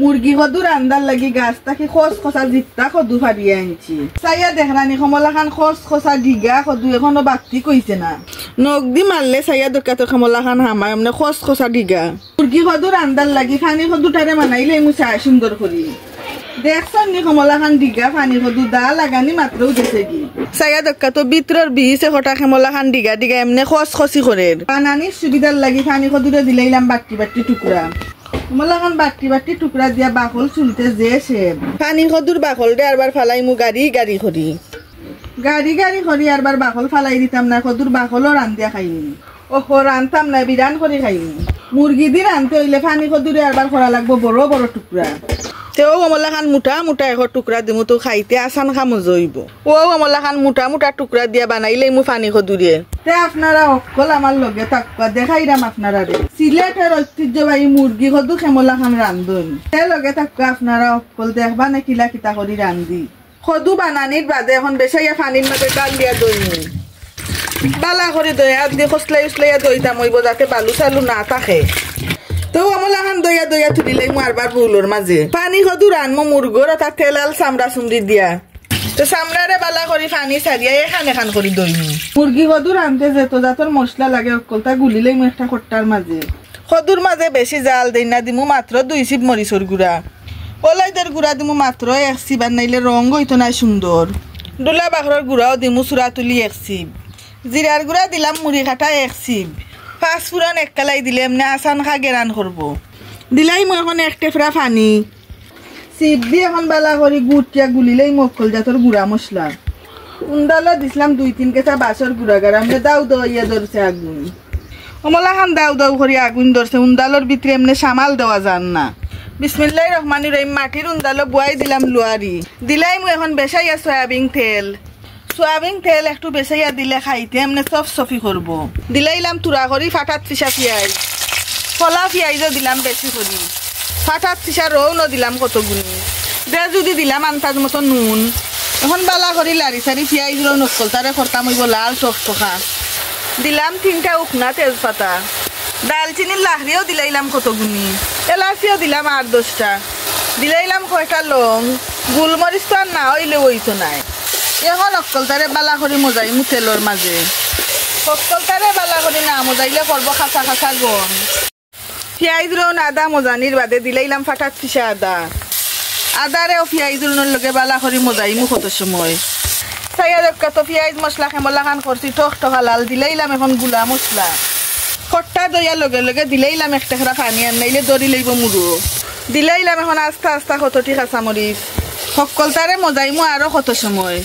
মুরগি কদু রান্দার লাগি গাছ থাকি খোঁজ খসা জিত্তা কদু ফারিয়ে আনছি চাইয়া দেখরানি কমলা খান খোঁজ খসা ডিগা কদু এখনো বাতি কইছে না নগদি মারলে চাইয়া দরকার কমলা খান হামায় মানে খোঁজ খসা ডিগা মুরগি কদু রান্দার লাগি ফানি কদুটারে মানাইলে মু চাই সুন্দর করি দেখছেন নি কমলা খান ডিগা ফানি কদু দা লাগানি মাত্রও গেছে কি চাইয়া দরকার তো ভিতরের বিহিছে হঠাৎ কমলা খান ডিগা ডিগা এমনি খোঁজ খসি করে বানানির সুবিধার লাগি ফানি কদুরে দিলাইলাম বাটি বাটি টুকরা কমলা খান বাটি বাটি টুকরা দিয়া বাকল চুলতে যে সেব পানি কদুর বাকল দে আরবার ফালাই মু গাড়ি গাড়ি করি আরবার বাকল ফালাই দিতাম না কদুর বাকলও রান্ধিয়া খাইনি ওহো রানতাম না বিরান করে খাইনি মুরগি দি রানতে হইলে পানি কদুরে আরবার করা লাগবো বড় বড় টুকরা তেও কমলা খান মোটা মোটা এখন টুকরা দিমু তো খাইতে আসান খামো জইব ও কমলা খান মোটা মোটা টুকরা দিয়া বানাইলে মু পানি কদুরে তে আপনারা অকল আমার লগে তাকবা দেখাইরাম আপনারা রে সিলেটের ঐতিহ্যবাহী মুরগি কদু কমলা খান রান্ধন তে লগে তাকবা আপনারা অকল দেখবা না কিলা কিতা করি রান্ধি কদু বানানির বাদে এখন বেশাইয়া পানির মধ্যে ডাল দিয়া দইনি বালা করে দই আর দিয়ে খসলাই উসলাইয়া দইতাম হইব যাতে বালু চালু না থাকে তো কমলা খান দইয়া দইয়া তুলিলাই মু আরবার বুলোর মাঝে পানি কদু রানমো মুরগোর তার তেলাল চামড়া চুমড়ি দিয়া তো চামড়ারে বালা করি পানি সারিয়া এখান এখান করি দইনি মুরগি কদু রানতে যেত যাতর মশলা লাগে অকলতা গুলিলাই মু একটা খট্টার মাঝে কদুর মাঝে বেশি জাল দেই না দিমু মাত্র 2 চিপ মরিচর গুড়া ওলাইদের গুড়া দিমু মাত্র 1 চিপ আর নাইলে রং হইতো না সুন্দর ডোলা বাখরের গুড়াও দিমু চূড়া তুলি 1 চিপ জিরার গুড়া দিলাম মুড়ি কাটা 1 চিপ পাঁচফোড়ন এক কালাই দিলে এমনি আসান খা গেরান করবো দিলাই মই এখন 1 টেফরা পানি চিপ দিয়ে এখন বালা করি গুটিয়া গুলিলেই মকল জাতর গুড়া মশলা উন্দালা দিছিলাম 2-3 কেঁচা বাসর গুড়া গার আমরা দাও দইয়া ধরছে আগুন কমলা খান দাও দাও করি আগুন ধরছে উন্দালোর ভিতরে এমনি সামাল দেওয়া যান না বিসমিল্লাহির রহমানির রহিম মাটির উন্দালো বুয়াই দিলাম লুয়ারি দিলাই মই এখন বেশাইয়া সয়াবিন তেল একটু বেশাইয়া দিলে খাইতে এমনি সফি করবো দিলাইলাম তুরা করি ফাটাত পিসা পিঁয়াজ ফলা পিঁয়াজও দিলাম বেশি করি ফাটাত পিসা রৌন দিলাম কতগুলি দে যদি দিলাম আন্তাজ মতো নুন এখন বালা করি লারি সারি পিঁয়াজ রৌ নকল তারে খরতাম হইব লাল টকটকা দিলাম 3টা উকনা তেজপাতা দালচিনির লাহরিও দিলাইলাম কতগুলি এলাচিও দিলাম 8-10টা দিলাইলাম কয়টা লং গোলমরিচ তো আর না হইলে হইতো নাই এখন অকলতারে বালা করি মজাই মু তেলর মাঝে অকলতারে বালা করি না মজাইলে করবো খাঁচা খাঁচা গন পিঁয়াজ রৌন আদা মজানির বাদে দিলাইলাম ফাটাত পিসা আদারেও পিঁয়াজ রৌনের লগে বালা করি মজাই মু কত সময় চাইয়া দরকার তো পিঁয়াজ মশলা খেমলা খান করছি টকটকা লাল দিলাইলাম এখন গুলা মশলা খট্টা দইয়ার লগে লগে দিলাইলাম 1 টেকরা পানি আর নাইলে দড়ি লইব মুড়ো দিলাইলাম এখন আস্তা আস্তা কতটি কাঁচামরিচ সকলতারে মজাইমু আরো কত সময়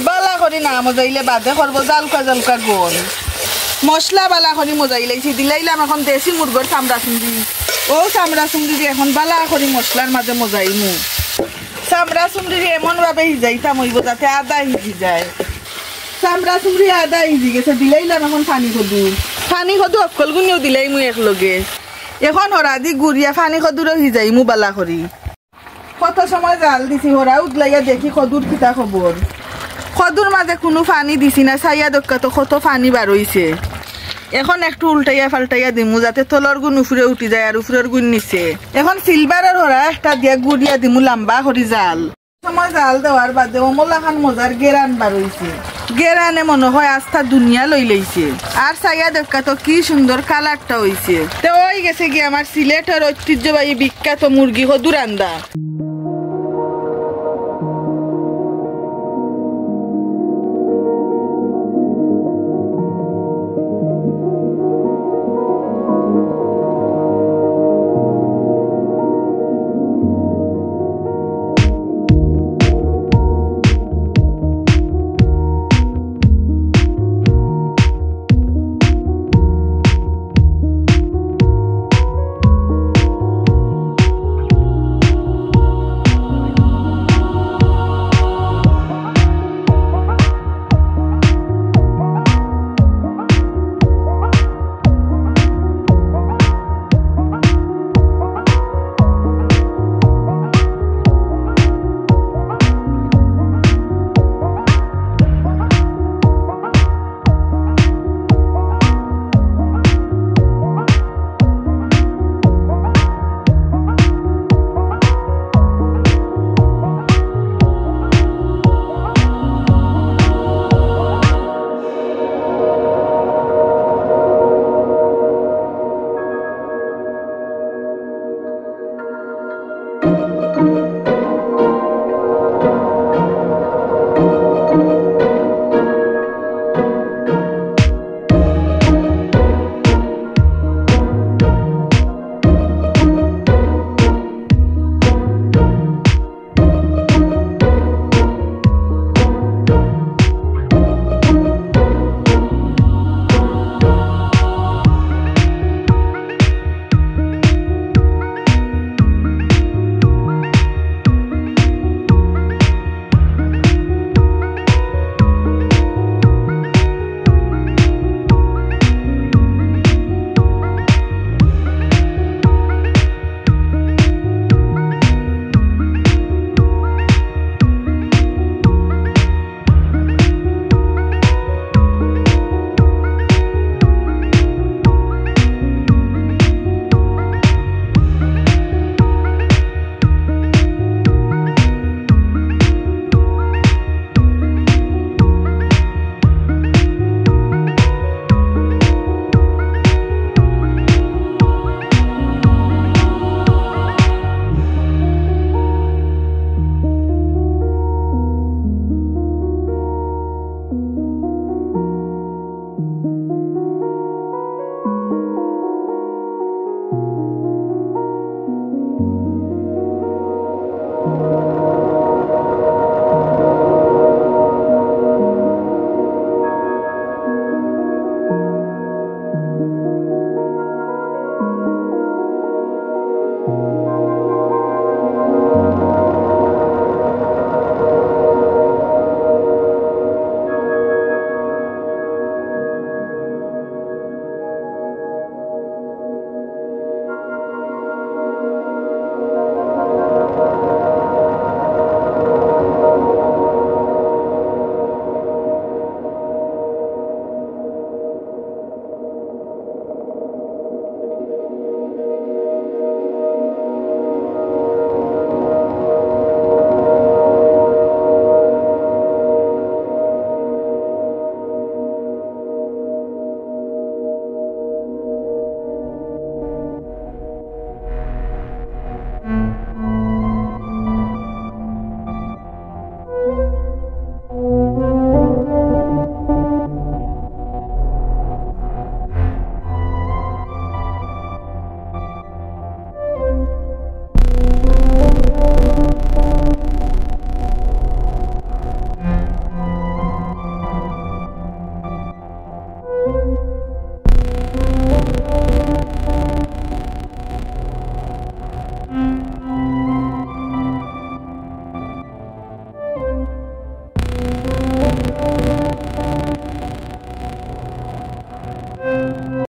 বালা করি না মজাইলে বাদে করবো জালকা গন মশলা বালা করি মজাইলাইছি দিলাইলাম এখন দেশি মুরগর চামড়া চুমড়ি চামড়া চুমড়ি দিয়ে এখন বালা করি মশলার মাঝে মজাইমু চামড়া চুমড়ি এমন ভাবে সিজাইতাম হইব যাতে আদা সিজি যায় চামড়া চুমড়ি আদা সিজি গেছে দিলাইলাম এখন পানি কদু অকল গুনিও দিলাইমু একলগে এখন হরা দি গুড়িয়া পানি কদুরও সিজাইমু বালা করি কত সময় জাল দিছি হরা উদলাইয়া দেখি কদুর কিতা খবর কদুর মাঝে কোনো পানি দিছি না চাইয়া দক্কা তো কত পানি বার হইছে এখন একটু উল্টাইয়া পাল্টাইয়া দিমু যাতে তলর গুণ উফরে উঠি যায় আর উফরের গুণ নিচে এখন সিলভারের হরা একটা দিয়া গুড়িয়া দিমু লম্বা করি জাল সময় জাল দেওয়ার বাদে অমলা খান মজার গেরান বার হইছে গেরানে মনে হয় আস্থা দুনিয়া লই লইছে আর চাইয়া দক্কা তো কি সুন্দর কালারটা হইছে তো ওই গেছে কি আমার সিলেটের ঐতিহ্যবাহী বিখ্যাত মুরগি কদু রান্দা।